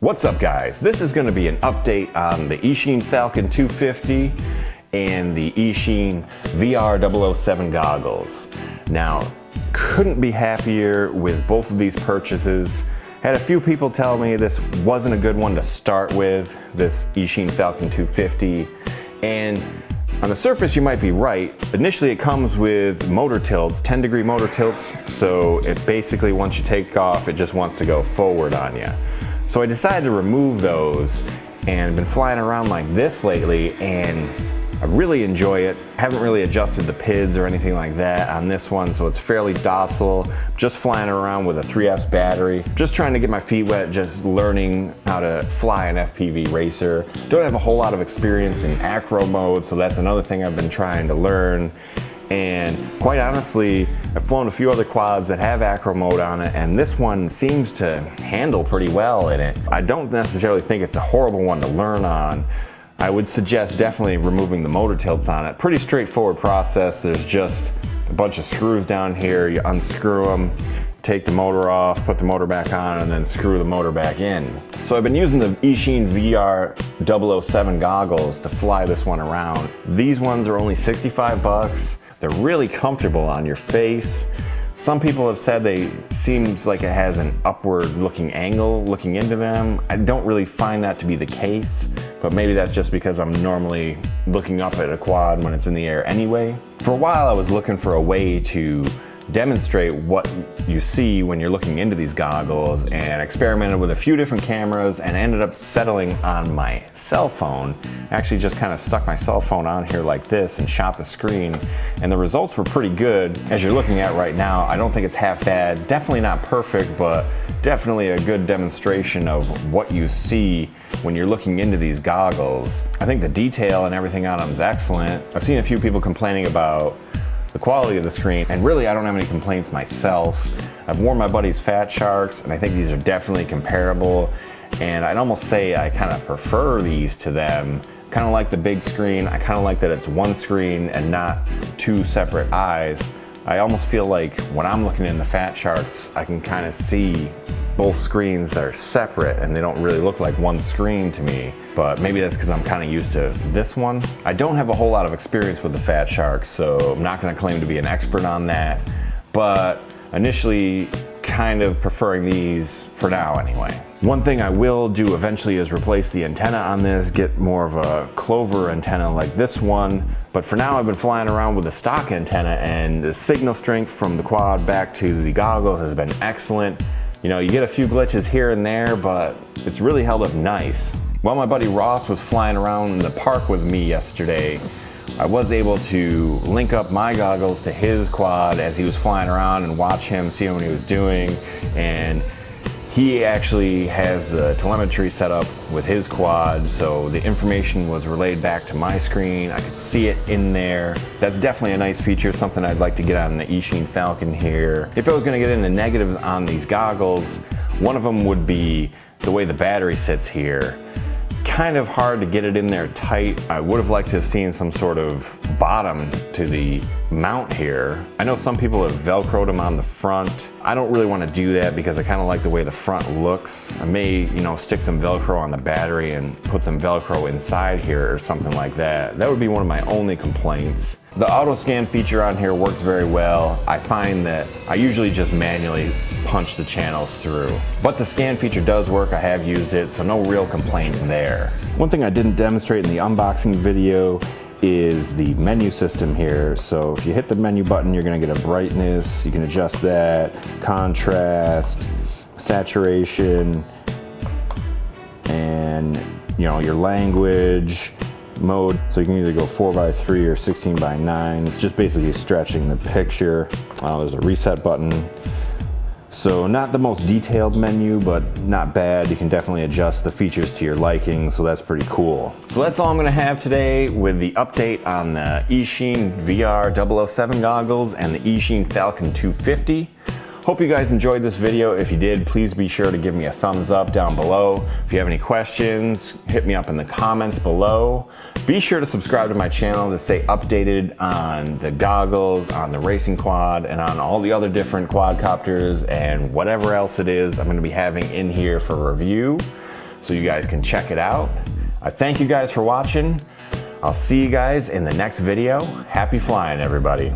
What's up guys? This is going to be an update on the Eachine Falcon 250 and the Eachine VR007 Goggles. Now, couldn't be happier with both of these purchases. Had a few people tell me this wasn't a good one to start with, this Eachine Falcon 250, and on the surface you might be right. Initially it comes with motor tilts, 10-degree motor tilts, so it basically once you take off it just wants to go forward on you. So I decided to remove those and been flying around like this lately, and I really enjoy it. Haven't really adjusted the PIDs or anything like that on this one, so it's fairly docile. Just flying around with a 3S battery. Just trying to get my feet wet, just learning how to fly an FPV racer. Don't have a whole lot of experience in acro mode, so that's another thing I've been trying to learn. And quite honestly, I've flown a few other quads that have acro mode on it, and this one seems to handle pretty well in it. I don't necessarily think it's a horrible one to learn on. I would suggest definitely removing the motor tilts on it. Pretty straightforward process. There's just a bunch of screws down here. You unscrew them, take the motor off, put the motor back on, and then screw the motor back in. So I've been using the Eachine VR007 Goggles to fly this one around. These ones are only 65 bucks. They're really comfortable on your face. Some people have said seems like it has an upward looking angle looking into them. I don't really find that to be the case, but maybe that's just because I'm normally looking up at a quad when it's in the air anyway. For a while I was looking for a way to demonstrate what you see when you're looking into these goggles, and experimented with a few different cameras and ended up settling on my cell phone. Actually just kind of stuck my cell phone on here like this and shot the screen, and the results were pretty good. As you're looking at right now, I don't think it's half bad. Definitely not perfect, but definitely a good demonstration of what you see when you're looking into these goggles. I think the detail and everything on them is excellent. I've seen a few people complaining about the quality of the screen, and really I don't have any complaints myself. I've worn my buddy's Fat Sharks, and I think these are definitely comparable, and I'd almost say I kind of prefer these to them. Kind of like the big screen. I kind of like that it's one screen and not two separate eyes. I almost feel like when I'm looking in the Fat Sharks, I can kind of see both screens that are separate and they don't really look like one screen to me, but maybe that's because I'm kind of used to this one. I don't have a whole lot of experience with the Fat Sharks, so I'm not going to claim to be an expert on that, but initially kind of preferring these for now anyway. One thing I will do eventually is replace the antenna on this, get more of a clover antenna like this one, but for now I've been flying around with the stock antenna, and the signal strength from the quad back to the goggles has been excellent. You know, you get a few glitches here and there, but it's really held up nice. While my buddy Ross was flying around in the park with me yesterday, I was able to link up my goggles to his quad as he was flying around and watch him, see what he was doing, and he actually has the telemetry set up with his quad, so the information was relayed back to my screen. I could see it in there. That's definitely a nice feature, something I'd like to get on the Eachine Falcon here. If I was going to get into negatives on these goggles, one of them would be the way the battery sits here. Kind of hard to get it in there tight. I would have liked to have seen some sort of bottom to the mount here. I know some people have Velcroed them on the front. I don't really want to do that because I kind of like the way the front looks. I may, stick some Velcro on the battery and put some Velcro inside here or something like that. That would be one of my only complaints. The auto scan feature on here works very well. I find that I usually just manually punch the channels through, but the scan feature does work. I have used it, so no real complaints there. One thing I didn't demonstrate in the unboxing video is the menu system here. So if you hit the menu button, you're gonna get a brightness. You can adjust that, contrast, saturation, and your language, mode. So you can either go 4:3 or 16:9. It's just basically stretching the picture. There's a reset button. So not the most detailed menu, but not bad. You can definitely adjust the features to your liking, so that's pretty cool. So that's all I'm gonna have today with the update on the Eachine VR007 Goggles and the Eachine Falcon 250. Hope you guys enjoyed this video. If you did, please be sure to give me a thumbs up down below. If you have any questions, hit me up in the comments below. Be sure to subscribe to my channel to stay updated on the goggles, on the racing quad, and on all the other different quadcopters and whatever else it is I'm going to be having in here for review. so you guys can check it out. I thank you guys for watching. I'll see you guys in the next video. Happy flying, everybody.